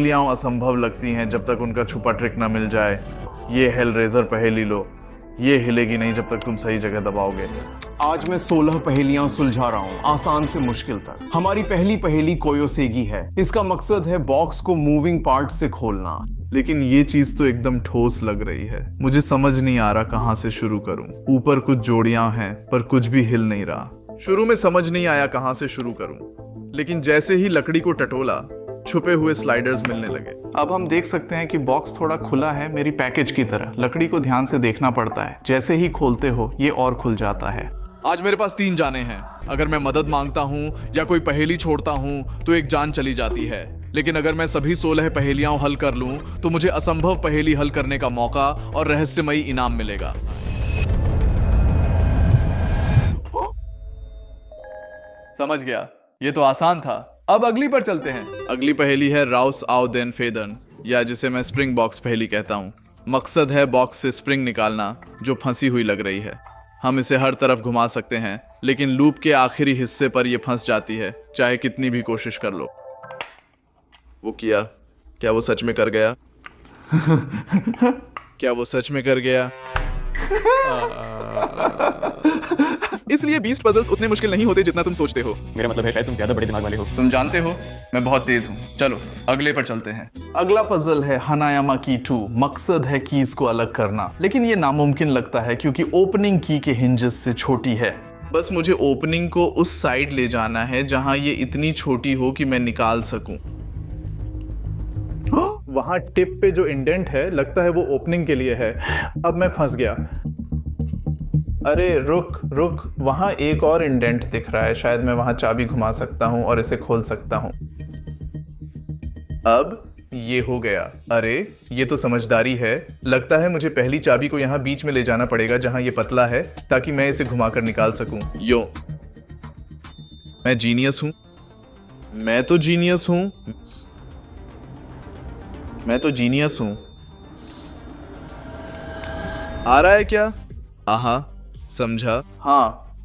पहेलियां असंभव लगती हैं जब तक उनका छुपा ट्रिक ना मिल जाए। ये हेलरेजर पहेली लो, ये हिलेगी नहीं जब तक तुम सही जगह दबाओगे। आज मैं 16 पहेलियां सुलझा रहा हूँ, आसान से मुश्किल तक। हमारी पहली पहेली कोयोसेगी है। इसका मकसद है बॉक्स को मूविंग पार्ट से खोलना। लेकिन ये चीज तो एकदम ठोस लग रही है। मुझे समझ नहीं आ रहा कहाँ से शुरू करूं। ऊपर कुछ जोड़ियां हैं पर कुछ भी हिल नहीं रहा। शुरू में समझ नहीं आया कहाँ से शुरू करूं, लेकिन जैसे ही लकड़ी को टटोला छुपे हुए स्लाइडर्स मिलने लगे। अब हम देख सकते हैं कि बॉक्स थोड़ा खुला है, मेरी पैकेज की तरह। लकड़ी को ध्यान से देखना पड़ता है, जैसे ही खोलते हो ये और खुल जाता है। आज मेरे पास 3 जाने हैं। अगर मैं मदद मांगता हूँ या कोई पहेली छोड़ता हूँ तो एक जान चली जाती है, लेकिन अगर मैं सभी 16 पहेलियां हल कर लूं तो मुझे असंभव पहेली हल करने का मौका और रहस्यमयी इनाम मिलेगा। समझ गया, ये तो आसान था। अब अगली पर चलते हैं। अगली पहेली है राउस आउ देन फेदन, या जिसे मैं स्प्रिंग बॉक्स पहेली कहता हूँ। मकसद है बॉक्स से स्प्रिंग निकालना जो फंसी हुई लग रही है। हम इसे हर तरफ घुमा सकते हैं, लेकिन लूप के आखिरी हिस्से पर यह फंस जाती है, चाहे कितनी भी कोशिश कर लो। वो किया, क्या वो सच में कर गया? क्या वो सच में कर गया? इसलिए 20 पजल्स उतने मुश्किल नहीं होते जितना तुम सोचते हो। मेरा मतलब है शायद तुम ज्यादा बड़े दिमाग वाले हो। तुम जानते हो मैं बहुत तेज हूँ। चलो अगले पर चलते हैं। अगला पजल है हनायामा की 2। मकसद है कीज को अलग करना, लेकिन ये नामुमकिन लगता है क्योंकि ओपनिंग की के हिंजेस से छोटी है। बस मुझे ओपनिंग को उस साइड ले जाना है जहां ये इतनी छोटी हो कि मैं निकाल सकूं। वहां टिप पे जो इंडेंट है लगता है वो ओपनिंग के लिए है। अब मैं फंस गया। अरे रुक रुक, वहां एक और इंडेंट दिख रहा है। शायद मैं वहां चाबी घुमा सकता हूं और इसे खोल सकता हूं। अब ये हो गया। अरे ये तो समझदारी है। लगता है मुझे पहली चाबी को यहाँ बीच में ले जाना पड़ेगा जहां ये पतला है, ताकि मैं इसे घुमाकर निकाल सकूं। यो, मैं जीनियस हूं। मैं तो जीनियस हूं। मैं तो जीनियस हूं। आ रहा है क्या? आहा, समझा। हाँ,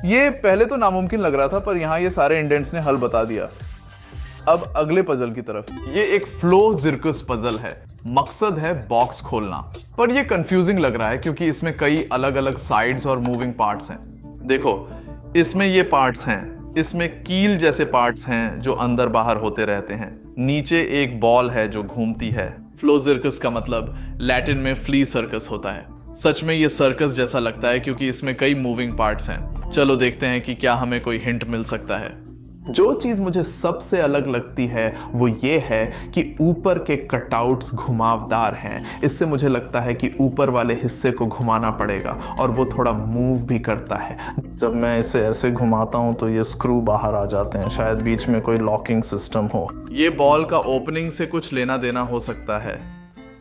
ये पहले तो नामुमकिन लग रहा था, पर यहाँ ये सारे इंडेंट्स ने हल बता दिया। अब अगले पजल की तरफ। ये एक फ्लो जिरकस पजल है। मकसद है बॉक्स खोलना, पर ये कंफ्यूजिंग लग रहा है क्योंकि इसमें कई अलग अलग साइड्स और मूविंग पार्ट्स हैं। देखो, इसमें ये पार्ट्स हैं, इसमें कील जैसे पार्ट्स हैं जो अंदर बाहर होते रहते हैं। नीचे एक बॉल है जो घूमती है। फ्लो जिरकस का मतलब लैटिन में फ्ली सर्कस होता है। सच में ये सर्कस जैसा लगता है क्योंकि इसमें कई मूविंग पार्ट्स हैं। चलो देखते हैं कि क्या हमें कोई हिंट मिल सकता है। जो चीज मुझे सबसे अलग लगती है वो ये है कि ऊपर के कटआउट्स घुमावदार हैं। इससे मुझे लगता है कि ऊपर वाले हिस्से को घुमाना पड़ेगा और वो थोड़ा मूव भी करता है। जब मैं इसे ऐसे घुमाता हूँ तो ये स्क्रू बाहर आ जाते हैं। शायद बीच में कोई लॉकिंग सिस्टम हो। ये बॉल का ओपनिंग से कुछ लेना देना हो सकता है।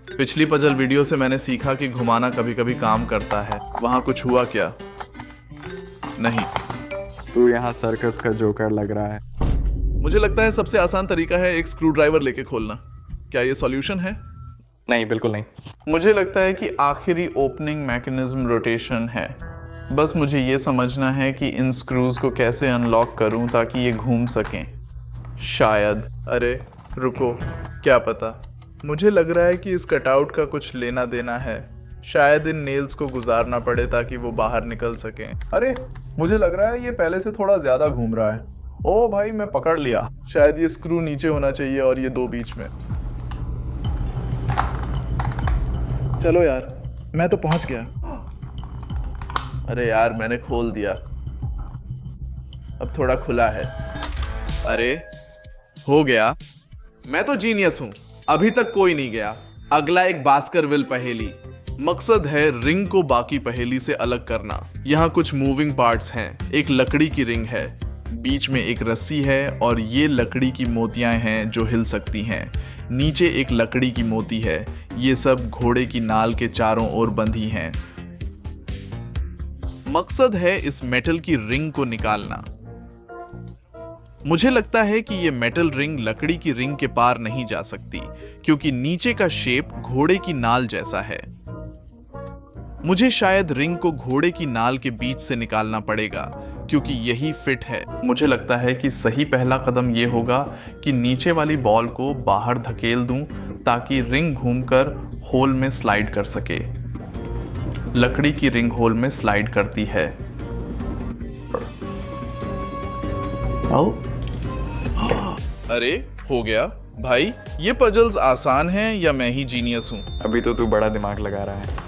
पिछली पजल वीडियो से मैंने सीखा कि घुमाना कभी कभी काम करता है। वहां कुछ हुआ क्या? नहीं। तू यहाँ सर्कस का जोकर लग रहा है। मुझे लगता है सबसे आसान तरीका है एक स्क्रू ड्राइवर लेके खोलना। क्या ये सॉल्यूशन है? नहीं, बिल्कुल नहीं। मुझे लगता है कि आखिरी ओपनिंग मैकेनिज्म रोटेशन है। बस मुझे ये समझना है कि इन स्क्रूज को कैसे अनलॉक करूं ताकि ये घूम सकें। शायद। अरे रुको, क्या पता। मुझे लग रहा है कि इस कटआउट का कुछ लेना देना है। शायद इन नेल्स को गुजारना पड़े ताकि वो बाहर निकल सकें। अरे मुझे लग रहा है ये पहले से थोड़ा ज्यादा घूम रहा है। ओ भाई, मैं पकड़ लिया। शायद ये स्क्रू नीचे होना चाहिए और ये 2 बीच में। चलो यार, मैं तो पहुंच गया। अरे यार, मैंने खोल दिया। अब थोड़ा खुला है। अरे हो गया। मैं तो जीनियस हूं। अभी तक कोई नहीं गया। अगला एक बास्करविल पहेली। मकसद है रिंग को बाकी पहेली से अलग करना। यहाँ कुछ मूविंग पार्ट्स हैं। एक लकड़ी की रिंग है, बीच में एक रस्सी है और ये लकड़ी की मोतियां हैं जो हिल सकती हैं। नीचे एक लकड़ी की मोती है। ये सब घोड़े की नाल के चारों ओर बंधी हैं। मकसद है इस मेटल की रिंग को निकालना। मुझे लगता है कि ये मेटल रिंग लकड़ी की रिंग के पार नहीं जा सकती क्योंकि नीचे का शेप घोड़े की नाल जैसा है। मुझे शायद रिंग को घोड़े की नाल के बीच से निकालना पड़ेगा। क्योंकि यही फिट है। मुझे लगता है कि सही पहला कदम ये होगा कि नीचे वाली बॉल को बाहर धकेल दूं ताकि रिंग घूमकर होल में स्लाइड कर सके। लकड़ी की रिंग होल में स्लाइड करती है। अरे हो गया भाई। ये पजल्स आसान हैं या मैं ही जीनियस हूँ? अभी तो तू बड़ा दिमाग लगा रहा है।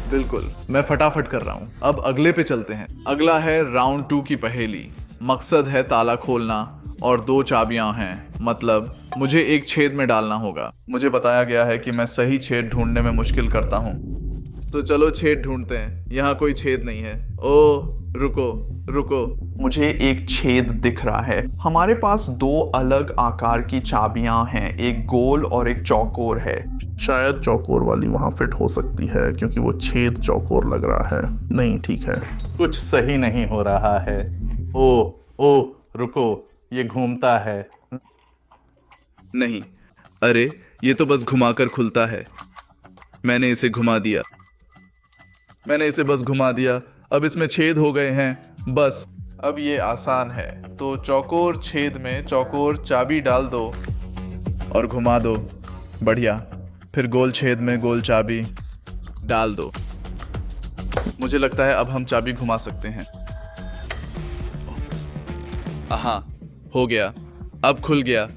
बिल्कुल, मैं फटाफट कर रहा हूँ। अब अगले पे चलते हैं। अगला है राउंड 2 की पहेली। मकसद है ताला खोलना और 2 चाबियां हैं, मतलब मुझे एक छेद में डालना होगा। मुझे बताया गया है कि मैं सही छेद ढूंढने में मुश्किल करता हूँ, तो चलो छेद ढूंढते हैं। यहाँ कोई छेद नहीं है। ओ रुको रुको, मुझे एक छेद दिख रहा है। हमारे पास 2 अलग आकार की चाबियां हैं, एक गोल और एक चौकोर है। शायद चौकोर वाली वहां फिट हो सकती है क्योंकि वो छेद चौकोर लग रहा है। नहीं, ठीक है, कुछ सही नहीं हो रहा है। ओ रुको, ये घूमता है। नहीं, अरे ये तो बस घुमाकर खुलता है। मैंने इसे बस घुमा दिया। अब इसमें छेद हो गए हैं। बस अब ये आसान है। तो चौकोर छेद में चौकोर चाबी डाल दो और घुमा दो। बढ़िया। फिर गोल छेद में गोल चाबी डाल दो। मुझे लगता है अब हम चाबी घुमा सकते हैं। हाँ, हो गया। अब खुल गया।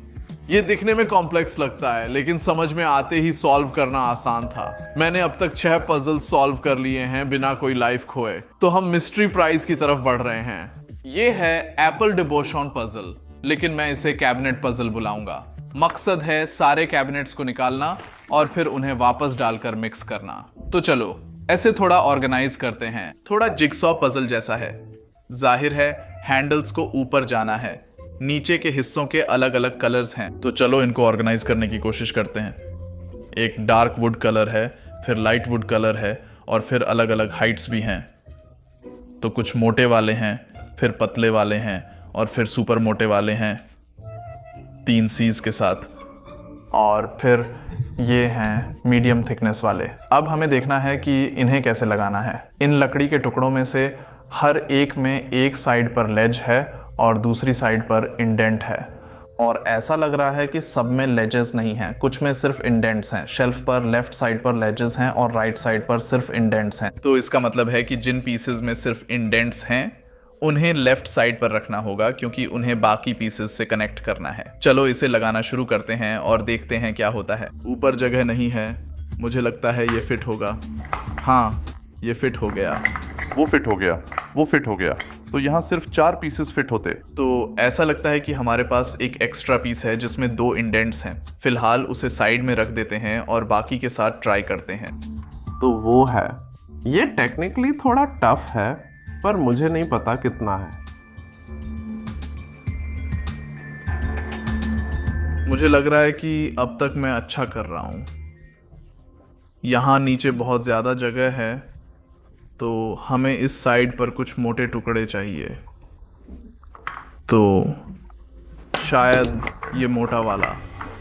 ये दिखने में कॉम्प्लेक्स लगता है, लेकिन समझ में आते ही सॉल्व करना आसान था। मैंने अब तक 6 पजल सॉल्व कर लिए हैं बिना कोई लाइफ खोए। तो हम मिस्ट्री प्राइज की तरफ बढ़ रहे हैं। ये है एप्पल डिबोशॉन पजल, लेकिन मैं इसे कैबिनेट पजल बुलाऊंगा। मकसद है सारे कैबिनेट्स को निकालना और फिर उन्हें वापस डालकर मिक्स करना। तो चलो ऐसे थोड़ा ऑर्गेनाइज करते हैं। थोड़ा जिगसॉ पजल जैसा है। जाहिर है हैंडल्स को ऊपर जाना है। नीचे के हिस्सों के अलग अलग कलर्स हैं, तो चलो इनको ऑर्गेनाइज करने की कोशिश करते हैं। एक डार्क वुड कलर है, फिर लाइट वुड कलर है और फिर अलग अलग हाइट्स भी हैं। तो कुछ मोटे वाले हैं, फिर पतले वाले हैं और फिर सुपर मोटे वाले हैं 3 सीज के साथ, और फिर ये हैं मीडियम थिकनेस वाले। अब हमें देखना है कि इन्हें कैसे लगाना है। इन लकड़ी के टुकड़ों में से हर एक में एक साइड पर लेज है और दूसरी साइड पर इंडेंट है, और ऐसा लग रहा है कि सब में लेजेस नहीं हैं, कुछ में सिर्फ इंडेंट्स हैं। शेल्फ पर लेफ्ट साइड पर लेजेस हैं और राइट साइड पर सिर्फ इंडेंट्स हैं। तो इसका मतलब है कि जिन पीसेस में सिर्फ इंडेंट्स हैं उन्हें लेफ्ट साइड पर रखना होगा, क्योंकि उन्हें बाकी पीसेस से कनेक्ट करना है। चलो इसे लगाना शुरू करते हैं और देखते हैं क्या होता है। ऊपर जगह नहीं है, मुझे लगता है ये फिट होगा। हाँ, ये फिट हो गया। वो फिट हो गया। तो यहाँ सिर्फ 4 पीसेस फिट होते। तो ऐसा लगता है कि हमारे पास एक एक्स्ट्रा पीस है जिसमें 2 इंडेंट्स हैं। फिलहाल उसे साइड में रख देते हैं और बाकी के साथ ट्राई करते हैं। तो वो है। ये टेक्निकली थोड़ा टफ है, पर मुझे नहीं पता कितना है। मुझे लग रहा है कि अब तक मैं अच्छा कर रहा हूँ। यहाँ नीचे बहुत ज़्यादा जगह है, तो हमें इस साइड पर कुछ मोटे टुकड़े चाहिए। तो शायद ये मोटा वाला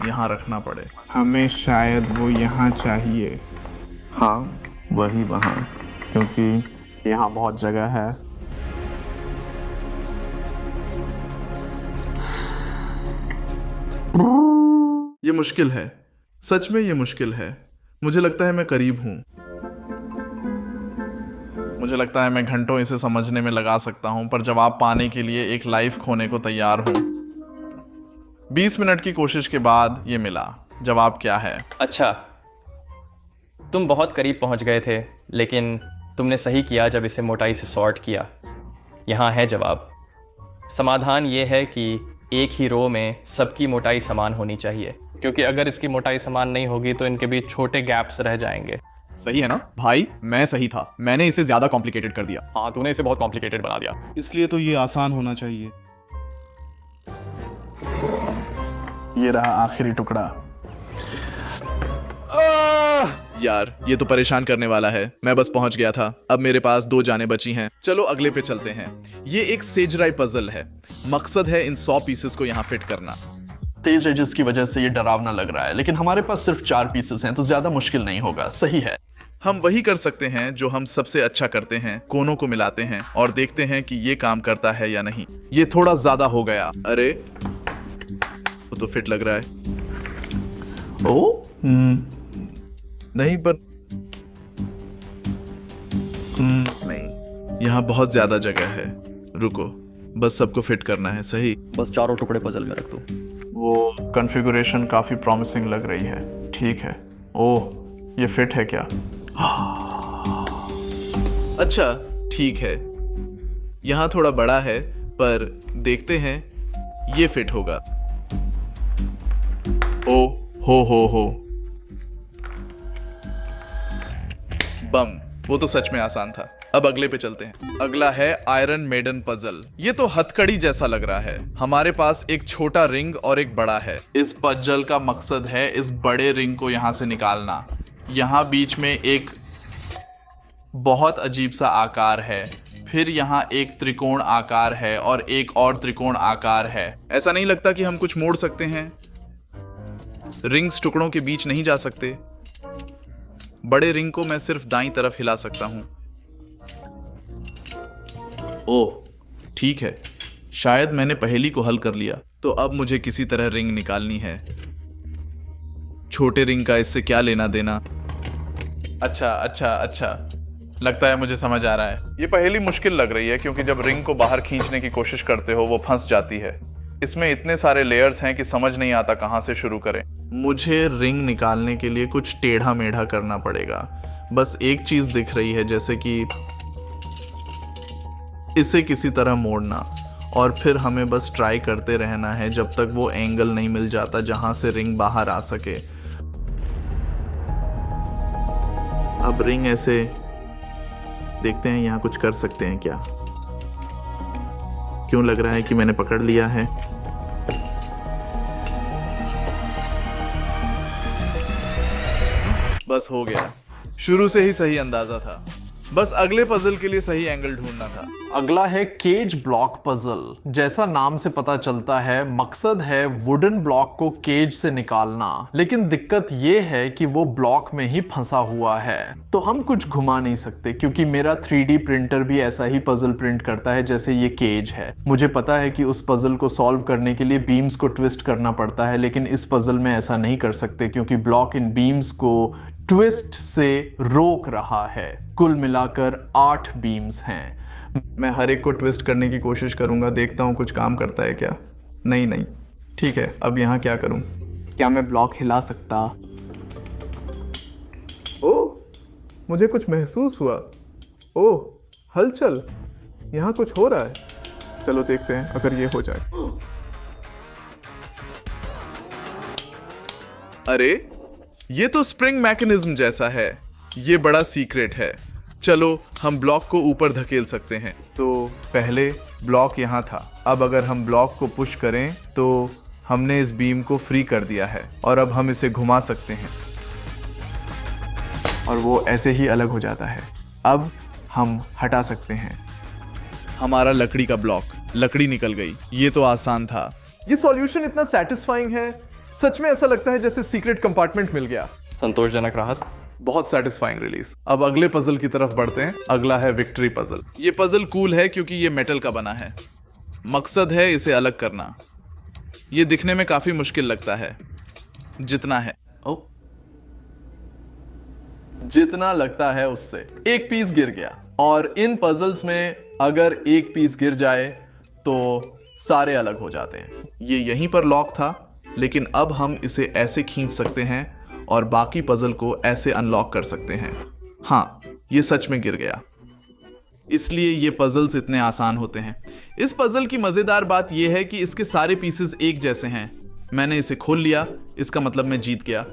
यहाँ रखना पड़े। हमें शायद वो यहाँ चाहिए। हाँ, वही वहाँ, क्योंकि यहाँ बहुत जगह है। ये मुश्किल है, सच में ये मुश्किल है। मुझे लगता है मैं करीब हूँ। मुझे लगता है मैं घंटों इसे समझने में लगा सकता हूँ, पर जवाब पाने के लिए एक लाइफ खोने को तैयार हूँ। 20 मिनट की कोशिश के बाद ये मिला। जवाब क्या है? अच्छा, तुम बहुत करीब पहुंच गए थे, लेकिन तुमने सही किया जब इसे मोटाई से सॉर्ट किया। यहाँ है जवाब। समाधान ये है कि एक ही रो में सबकी मोटाई समान होनी चाहिए, क्योंकि अगर इसकी मोटाई समान नहीं होगी तो इनके बीच छोटे गैप्स रह जाएंगे। सही है ना भाई? मैं सही था, मैंने इसे ज्यादा कॉम्प्लिकेटेड कर दिया। हाँ, तूने इसे बहुत कॉम्प्लिकेटेड बना दिया। इसलिए तो ये आसान होना चाहिए। ये रहा आखिरी टुकड़ा। यार, ये तो परेशान करने वाला है। मैं बस पहुंच गया था। अब मेरे पास 2 जानें बची हैं। चलो अगले पे चलते हैं। ये एक सेजराई पजल है। मकसद है इन 100 पीसेस को यहाँ फिट करना। तेज एजेस की वजह से ये डरावना लग रहा है, लेकिन हमारे पास सिर्फ 4 पीसेस हैं, तो ज्यादा मुश्किल नहीं होगा। सही है। हम वही कर सकते हैं जो हम सबसे अच्छा करते हैं, कोनों को मिलाते हैं और देखते हैं कि ये काम करता है या नहीं। ये थोड़ा ज्यादा हो गया। अरे वो तो फिट लग रहा है। ओ नहीं, पर नहीं, यहाँ बहुत ज्यादा जगह है। रुको, बस सबको फिट करना है। सही। बस चारों टुकड़े पजल में रख दो। वो कॉन्फ़िगरेशन काफ़ी प्रॉमिसिंग लग रही है। ठीक है। ओह, ये फिट है क्या? अच्छा, ठीक है। यहाँ थोड़ा बड़ा है, पर देखते हैं ये फिट होगा। ओ हो। बम, वो तो सच में आसान था। अब अगले पे चलते हैं। अगला है आयरन मेडन पजल। ये तो हथकड़ी जैसा लग रहा है। हमारे पास एक छोटा रिंग और एक बड़ा है। इस पजल का मकसद है इस बड़े रिंग को यहाँ से निकालना। यहाँ बीच में एक बहुत अजीब सा आकार है, फिर यहाँ एक त्रिकोण आकार है और एक और त्रिकोण आकार है। ऐसा नहीं लगता कि हम कुछ मोड़ सकते हैं? रिंग्स टुकड़ों के बीच नहीं जा सकते। बड़े रिंग को मैं सिर्फ दाईं तरफ हिला सकता हूं। ओह, ठीक है। शायद मैंने पहेली को हल कर लिया। तो अब मुझे किसी तरह रिंग निकालनी है। छोटे रिंग का इससे क्या लेना देना? अच्छा, लगता है मुझे समझ आ रहा है। ये पहेली मुश्किल लग रही है क्योंकि जब रिंग को बाहर खींचने की कोशिश करते हो वो फंस जाती है। इसमें इतने सारे लेयर्स हैं कि समझ नहीं आता कहां से शुरू करें। मुझे रिंग निकालने के लिए कुछ टेढ़ा मेढ़ा करना पड़ेगा। बस एक चीज दिख रही है, जैसे कि इसे किसी तरह मोड़ना, और फिर हमें बस ट्राई करते रहना है जब तक वो एंगल नहीं मिल जाता जहां से रिंग बाहर आ सके। अब रिंग ऐसे देखते हैं, यहाँ कुछ कर सकते हैं क्या? क्यों लग रहा है कि मैंने पकड़ लिया है? बस हो गया। शुरू से ही सही अंदाजा था। बस अगले पजल के लिए सही एंगल ढूंढना था। अगला है केज ब्लॉक पजल। जैसा नाम से पता चलता है, मकसद है वुडन ब्लॉक को केज से निकालना, लेकिन दिक्कत ये है कि वो ब्लॉक में ही फंसा हुआ है। तो हम कुछ घुमा नहीं सकते क्योंकि मेरा 3D प्रिंटर भी ऐसा ही पजल प्रिंट करता है जैसे ये केज है। मुझे पता है कि उस पजल को सॉल्व करने के लिए बीम्स को ट्विस्ट करना पड़ता है, लेकिन इस पजल में ऐसा नहीं कर सकते क्योंकि ब्लॉक इन बीम्स को ट्विस्ट से रोक रहा है। कुल मिलाकर 8 बीम्स हैं। मैं हर एक को ट्विस्ट करने की कोशिश करूंगा, देखता हूं कुछ काम करता है क्या। नहीं, ठीक है। अब यहाँ क्या करूं? क्या मैं ब्लॉक हिला सकता? ओह, मुझे कुछ महसूस हुआ। ओह, हलचल। यहाँ कुछ हो रहा है। चलो देखते हैं अगर ये हो जाए। अरे, ये तो स्प्रिंग मैकेनिज्म जैसा है। ये बड़ा सीक्रेट है। चलो हम ब्लॉक को ऊपर धकेल सकते हैं। तो पहले ब्लॉक यहाँ था। अब अगर हम ब्लॉक को पुश करें तो हमने इस बीम को फ्री कर दिया है और अब हम इसे घुमा सकते हैं और वो ऐसे ही अलग हो जाता है। अब हम हटा सकते हैं। हमारा लकड़ी का ब्लॉक, लकड़ी निकल गई। ये तो आसान था। ये सॉल्यूशन इतना सेटिस्फाइंग है, सच में ऐसा लगता है जैसे सीक्रेट कंपार्टमेंट मिल गया। संतोषजनक राहत। बहुत सेटिस्फाइंग रिलीज। अब अगले पजल की तरफ बढ़ते हैं। अगला है विक्ट्री पजल। ये पजल कूल है क्योंकि ये मेटल का बना है। मकसद है इसे अलग करना। ये दिखने में काफी मुश्किल लगता है, जितना है। ओ, जितना लगता है उससे एक पीस गिर गया। और इन पजल्स में अगर एक पीस गिर जाए तो सारे अलग हो जाते हैं। ये यहीं पर लॉक था, लेकिन अब हम इसे ऐसे खींच सकते हैं और बाकी पजल को ऐसे अनलॉक कर सकते हैं। हाँ, ये सच में गिर गया। इसलिए ये पजल्स इतने आसान होते हैं। इस पजल की मज़ेदार बात यह है कि इसके सारे पीसेस एक जैसे हैं। मैंने इसे खोल लिया, इसका मतलब मैं जीत गया।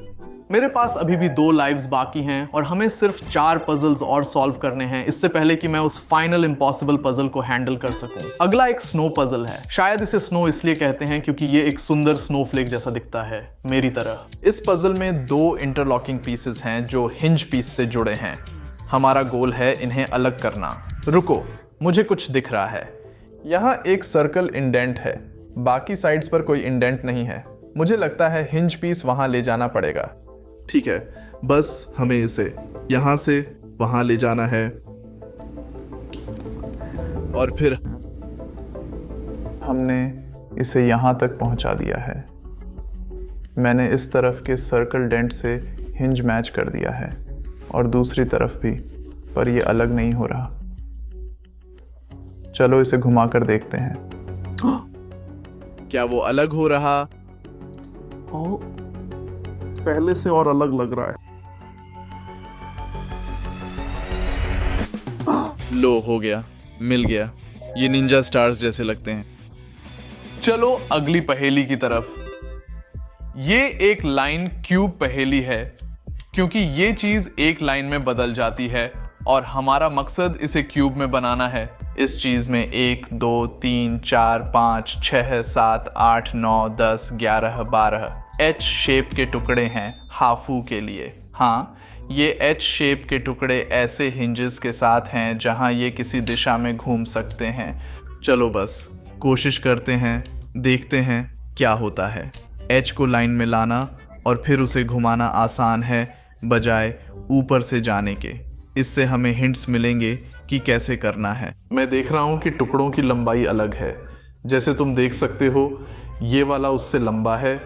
मेरे पास अभी भी 2 लाइव्स बाकी हैं और हमें सिर्फ 4 पजल्स और सॉल्व करने हैं इससे पहले कि मैं उस फाइनल इम्पॉसिबल पजल को हैंडल कर सकूं। अगला एक स्नो पजल है। शायद इसे स्नो इसलिए कहते हैं क्योंकि ये एक सुंदर स्नोफ्लेक जैसा दिखता है, मेरी तरह। इस पजल में 2 इंटरलॉकिंग पीसेस हैं जो हिंज पीस से जुड़े हैं। हमारा गोल है इन्हें अलग करना। रुको, मुझे कुछ दिख रहा है। यहाँ एक सर्कल इंडेंट है, बाकी साइड्स पर कोई इंडेंट नहीं है। मुझे लगता है हिंज पीस वहां ले जाना पड़ेगा। ठीक है, बस हमें इसे यहाँ से वहाँ ले जाना है और फिर हमने इसे यहाँ तक पहुँचा दिया है। मैंने इस तरफ के circle didn't say hinge match कर दिया है और दूसरी तरफ भी, पर ये अलग नहीं हो रहा। चलो इसे घुमाकर देखते हैं। क्या वो अलग हो रहा? ओ, पहले से और अलग लग रहा है। लो, हो गया, मिल गया। ये निंजा स्टार्स जैसे लगते हैं। चलो अगली पहेली की तरफ। ये एक लाइन क्यूब पहेली है क्योंकि ये चीज एक लाइन में बदल जाती है और हमारा मकसद इसे क्यूब में बनाना है। इस चीज में 1 2 3 4 5 6 7 8 9 10 11 12 एच शेप के टुकड़े हैं हाफू के लिए। हाँ, ये एच शेप के टुकड़े ऐसे हिंजेस के साथ हैं जहां ये किसी दिशा में घूम सकते हैं। चलो बस कोशिश करते हैं, देखते हैं क्या होता है। एच को लाइन में लाना और फिर उसे घुमाना आसान है बजाय ऊपर से जाने के। इससे हमें हिंट्स मिलेंगे कि कैसे करना है। मैं देख रहा हूं कि टुकड़ों की लंबाई अलग है। जैसे तुम देख सकते हो, ये वाला उससे लंबा है।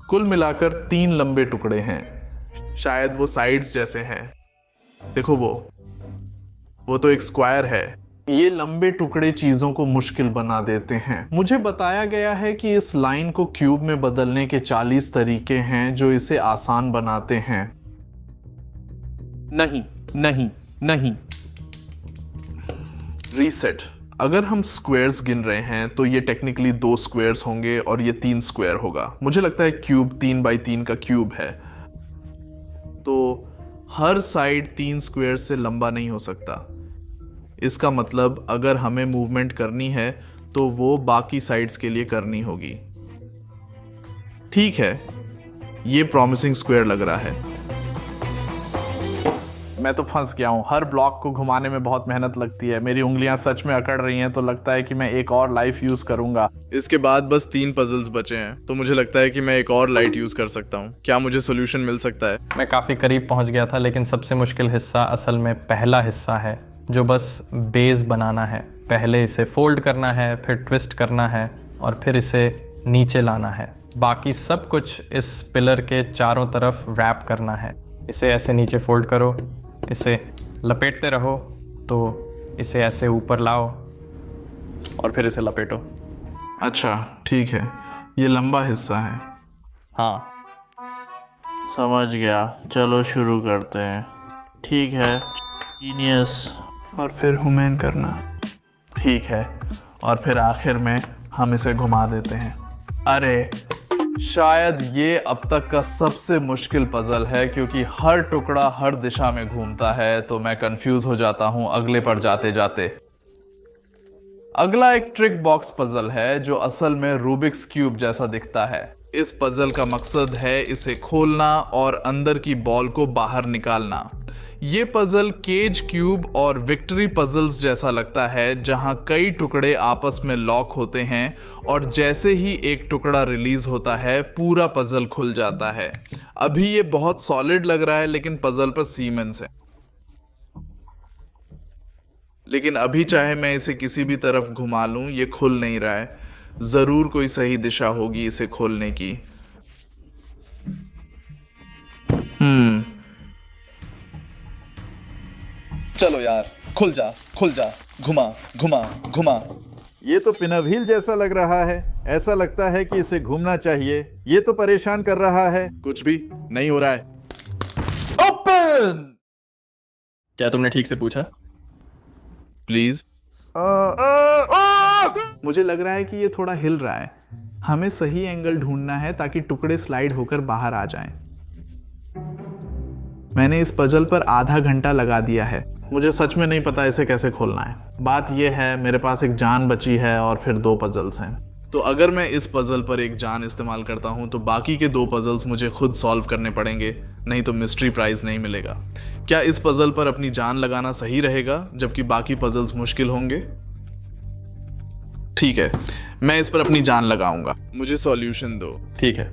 कुल मिलाकर 3 लंबे टुकड़े हैं। शायद वो साइड्स जैसे हैं। देखो वो तो एक स्क्वायर है। ये लंबे टुकड़े चीजों को मुश्किल बना देते हैं। मुझे बताया गया है कि इस लाइन को क्यूब में बदलने के 40 तरीके हैं जो इसे आसान बनाते हैं। नहीं नहीं नहीं, रीसेट। अगर हम स्क्वायर्स गिन रहे हैं तो ये टेक्निकली 2 स्क्वायर्स होंगे और ये 3 स्क्वायर होगा। मुझे लगता है क्यूब 3 बाई 3 का क्यूब है, तो हर साइड 3 स्क्वायर से लंबा नहीं हो सकता। इसका मतलब अगर हमें मूवमेंट करनी है तो वो बाकी साइड्स के लिए करनी होगी। ठीक है, ये प्रॉमिसिंग स्क्वायर लग रहा है। मैं तो फंस गया हूँ। हर ब्लॉक को घुमाने में बहुत मेहनत लगती है। मेरी उंगलियां सच में अकड़ रही हैं, तो लगता है कि मैं एक और लाइफ यूज करूंगा। इसके बाद बस 3 पजल्स बचे हैं, तो मुझे लगता है कि मैं एक और लाइट यूज कर सकता हूँ। क्या मुझे सोल्यूशन मिल सकता है? मैं काफ़ी करीब पहुंच गया था, लेकिन सबसे मुश्किल हिस्सा असल में पहला हिस्सा है, जो बस बेस बनाना है। पहले इसे फोल्ड करना है, फिर ट्विस्ट करना है और फिर इसे नीचे लाना है। बाकी सब कुछ इस पिलर के चारों तरफ रैप करना है। इसे ऐसे नीचे फोल्ड करो, इसे लपेटते रहो, तो इसे ऐसे ऊपर लाओ और फिर इसे लपेटो। अच्छा ठीक है, ये लंबा हिस्सा है। हाँ, समझ गया। चलो शुरू करते हैं। ठीक है, जीनियस। और फिर हुमैन करना। ठीक है, और फिर आखिर में हम इसे घुमा देते हैं। अरे, शायद ये अब तक का सबसे मुश्किल पजल है क्योंकि हर टुकड़ा हर दिशा में घूमता है, तो मैं कंफ्यूज हो जाता हूं अगले पर जाते जाते। अगला एक ट्रिक बॉक्स पजल है जो असल में रूबिक्स क्यूब जैसा दिखता है। इस पजल का मकसद है इसे खोलना और अंदर की बॉल को बाहर निकालना। ये पजल केज क्यूब और विक्ट्री पजल्स जैसा लगता है, जहां कई टुकड़े आपस में लॉक होते हैं और जैसे ही एक टुकड़ा रिलीज होता है पूरा पजल खुल जाता है। अभी ये बहुत सॉलिड लग रहा है, लेकिन पजल पर सीमेंस है। लेकिन अभी चाहे मैं इसे किसी भी तरफ घुमा लूं, ये खुल नहीं रहा है। जरूर कोई सही दिशा होगी इसे खोलने की। चलो यार, खुल जा, घुमा घुमा घुमा। ये तो पिनव्हील जैसा लग रहा है। ऐसा लगता है कि इसे घूमना चाहिए। ये तो परेशान कर रहा है। कुछ भी नहीं हो रहा है। ओपन। क्या तुमने ठीक से पूछा? प्लीज। मुझे लग रहा है कि ये थोड़ा हिल रहा है। हमें सही एंगल ढूंढना है ताकि टुकड़े स्लाइड होकर बाहर आ जाएं। मैंने इस पजल पर आधा घंटा लगा दिया है। मुझे सच में नहीं पता इसे कैसे खोलना है। बात यह है, मेरे पास एक जान बची है और फिर 2 पजल्स हैं। तो अगर मैं इस पजल पर एक जान इस्तेमाल करता हूं तो बाकी के 2 पजल्स मुझे खुद सॉल्व करने पड़ेंगे, नहीं तो मिस्ट्री प्राइज नहीं मिलेगा। क्या इस पजल पर अपनी जान लगाना सही रहेगा जबकि बाकी पजल्स मुश्किल होंगे? ठीक है, मैं इस पर अपनी जान लगाऊंगा। मुझे सॉल्यूशन दो। ठीक है।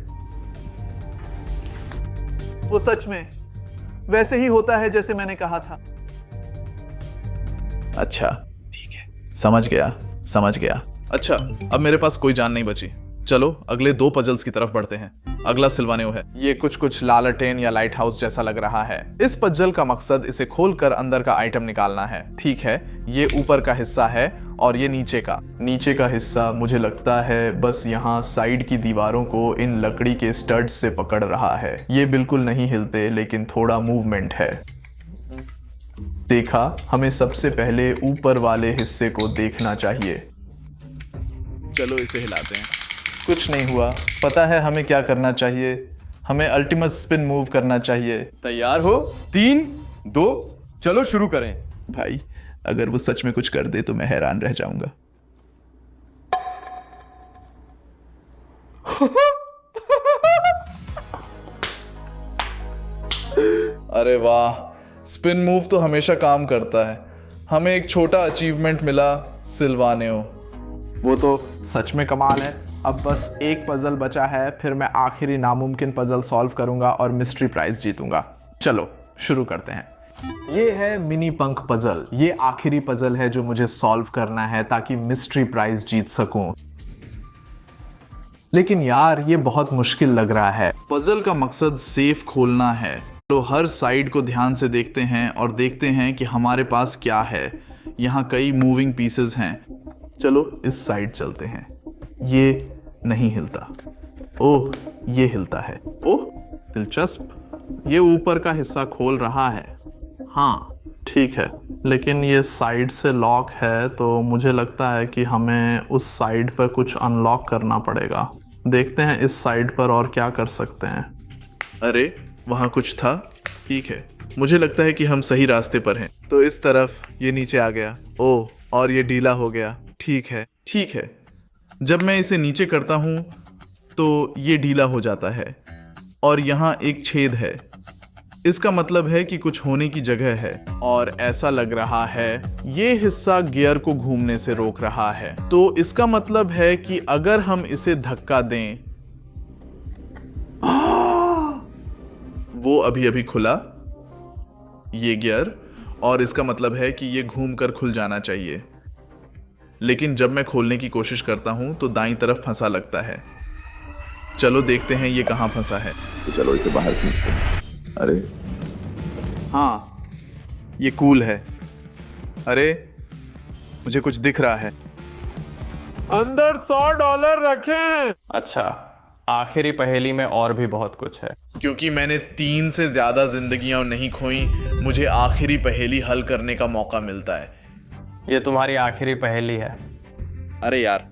वो सच में वैसे ही होता है जैसे मैंने कहा था। अच्छा ठीक है, समझ गया। अच्छा, अब मेरे पास कोई जान नहीं बची। चलो अगले 2 पजल्स की तरफ बढ़ते हैं। अगला सिल्वानेओ है। ये कुछ लालटेन या लाइट हाउस जैसा लग रहा है। इस पजल का मकसद इसे खोलकर अंदर का आइटम निकालना है। ठीक है, ये ऊपर का हिस्सा है और ये नीचे का हिस्सा मुझे लगता है बस यहाँ साइड की दीवारों को इन लकड़ी के स्टड्स से पकड़ रहा है। ये बिल्कुल नहीं हिलते, लेकिन थोड़ा मूवमेंट है। देखा, हमें सबसे पहले ऊपर वाले हिस्से को देखना चाहिए। चलो इसे हिलाते हैं। कुछ नहीं हुआ। पता है हमें क्या करना चाहिए? हमें अल्टीमेट स्पिन मूव करना चाहिए। तैयार हो? 3, 2, चलो शुरू करें। भाई, अगर वो सच में कुछ कर दे तो मैं हैरान रह जाऊंगा। अरे वाह, स्पिन मूव तो हमेशा काम करता है। हमें एक छोटा अचीवमेंट मिला, सिल्वानेओ। वो तो सच में कमाल है। अब बस एक पजल बचा है, फिर मैं आखिरी नामुमकिन पजल सॉल्व करूंगा और मिस्ट्री प्राइज जीतूंगा। चलो शुरू करते हैं। ये है मिनी पंख पजल। ये आखिरी पजल है जो मुझे सॉल्व करना है ताकि मिस्ट्री प्राइज जीत सकूं। लेकिन यार, ये बहुत मुश्किल लग रहा है। पजल का मकसद सेफ खोलना है, तो हर साइड को ध्यान से देखते हैं और देखते हैं कि हमारे पास क्या है। यहाँ कई मूविंग पीसेस हैं। चलो इस साइड चलते हैं। ये नहीं हिलता। ओह, ये हिलता है। ओह, दिलचस्प। ये ऊपर का हिस्सा खोल रहा है। हाँ ठीक है, लेकिन ये साइड से लॉक है, तो मुझे लगता है कि हमें उस साइड पर कुछ अनलॉक करना पड़ेगा। देखते हैं इस साइड पर और क्या कर सकते हैं। अरे वहाँ कुछ था। ठीक है, मुझे लगता है कि हम सही रास्ते पर हैं। तो इस तरफ ये नीचे आ गया। ओह, और ये ढीला हो गया। ठीक है। जब मैं इसे नीचे करता हूँ तो ये ढीला हो जाता है और यहाँ एक छेद है। इसका मतलब है कि कुछ होने की जगह है और ऐसा लग रहा है ये हिस्सा गियर को घूमने से रोक रहा है। तो इसका मतलब है कि अगर हम इसे धक्का दें, वो अभी खुला ये गियर, और इसका मतलब है कि ये घूमकर खुल जाना चाहिए। लेकिन जब मैं खोलने की कोशिश करता हूं तो दाईं तरफ फंसा लगता है। चलो देखते हैं ये कहाँ फंसा है। तो चलो इसे बाहर खींचते हैं। अरे हाँ, ये कूल है। अरे मुझे कुछ दिख रहा है। अंदर $100 रखें। अच्छा, आखिरी पहेली में और भी बहुत कुछ है। क्योंकि मैंने 3 से ज्यादा जिंदगियां नहीं खोई, मुझे आखिरी पहेली हल करने का मौका मिलता है। ये तुम्हारी आखिरी पहेली है। अरे यार,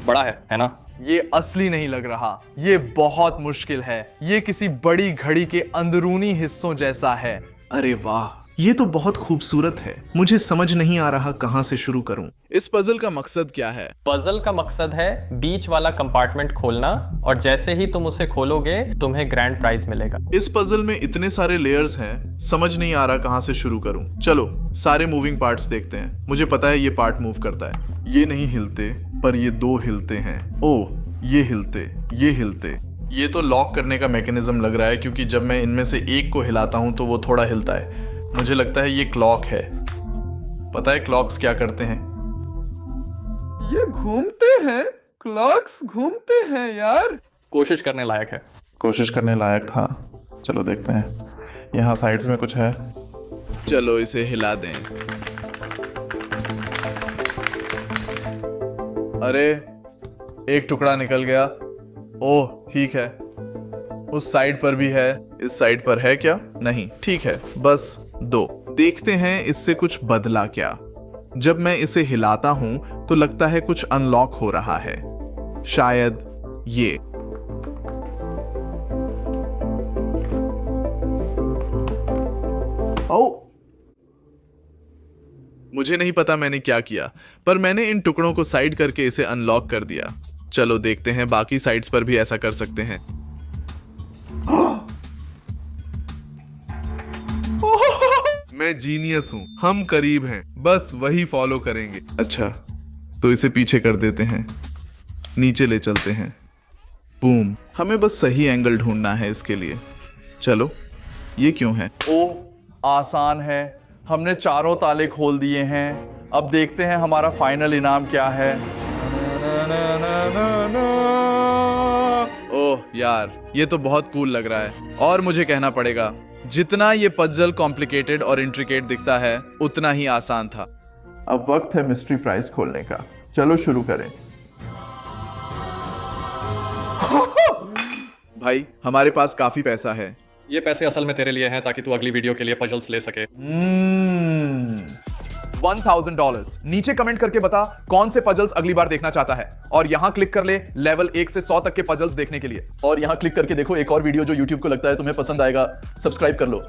बड़ा है ना? ये असली नहीं लग रहा। ये बहुत मुश्किल है। ये किसी बड़ी घड़ी के अंदरूनी हिस्सों जैसा है। अरे वाह, ये तो बहुत खूबसूरत है। मुझे समझ नहीं आ रहा कहां से शुरू करूं। इस पजल का मकसद क्या है? पजल का मकसद है बीच वाला कंपार्टमेंट खोलना, और जैसे ही तुम उसे खोलोगे तुम्हें ग्रैंड प्राइज मिलेगा। इस पजल में इतने सारे लेयर्स हैं, समझ नहीं आ रहा कहां से शुरू करूं। चलो सारे मूविंग पार्ट्स देखते हैं। मुझे पता है ये पार्ट मूव करता है। ये नहीं हिलते, पर ये 2 हिलते हैं। ओह, ये हिलते। ये तो लॉक करने का मैकेनिज्म लग रहा है, क्योंकि जब मैं इनमें से एक को हिलाता हूं तो वो थोड़ा हिलता है। मुझे लगता है ये क्लॉक है। पता है क्लॉक्स क्या करते हैं? ये घूमते हैं। क्लॉक्स घूमते हैं यार। कोशिश करने लायक है। कोशिश करने लायक था। चलो देखते हैं, यहाँ साइड्स में कुछ है। चलो इसे हिला दें। अरे एक टुकड़ा निकल गया। ओह ठीक है, उस साइड पर भी है। इस साइड पर है क्या? नहीं। ठीक है, बस 2। देखते हैं इससे कुछ बदला क्या। जब मैं इसे हिलाता हूं तो लगता है कुछ अनलॉक हो रहा है। शायद ये। ओह, मुझे नहीं पता मैंने क्या किया, पर मैंने इन टुकड़ों को साइड करके इसे अनलॉक कर दिया। चलो देखते हैं बाकी साइड्स पर भी ऐसा कर सकते हैं। मैं जीनियस हूं। हम करीब हैं, बस वही फॉलो करेंगे। अच्छा, तो इसे पीछे कर देते हैं, नीचे ले चलते हैं। बूम। हमें बस सही एंगल ढूंढना है इसके लिए। चलो ये क्यों है? ओ, आसान है। हमने चारों ताले खोल दिए हैं। अब देखते हैं हमारा फाइनल इनाम क्या है। ओह यार, ये तो बहुत कूल लग रहा है। और मुझे कहना पड़ेगा, जितना ये पजल कॉम्प्लिकेटेड और इंट्रिकेट दिखता है उतना ही आसान था। अब वक्त है मिस्ट्री प्राइज खोलने का। चलो शुरू करें। भाई, हमारे पास काफी पैसा है। ये पैसे असल में तेरे लिए हैं ताकि तू अगली वीडियो के लिए पजल्स ले सके। $1000। नीचे कमेंट करके बता कौन से पजल्स अगली बार देखना चाहता है, और यहां क्लिक कर ले लेवल 1 से 100 तक के पजल्स देखने के लिए। और यहां क्लिक करके देखो एक और वीडियो जो YouTube को लगता है तुम्हें पसंद आएगा। सब्सक्राइब कर लो।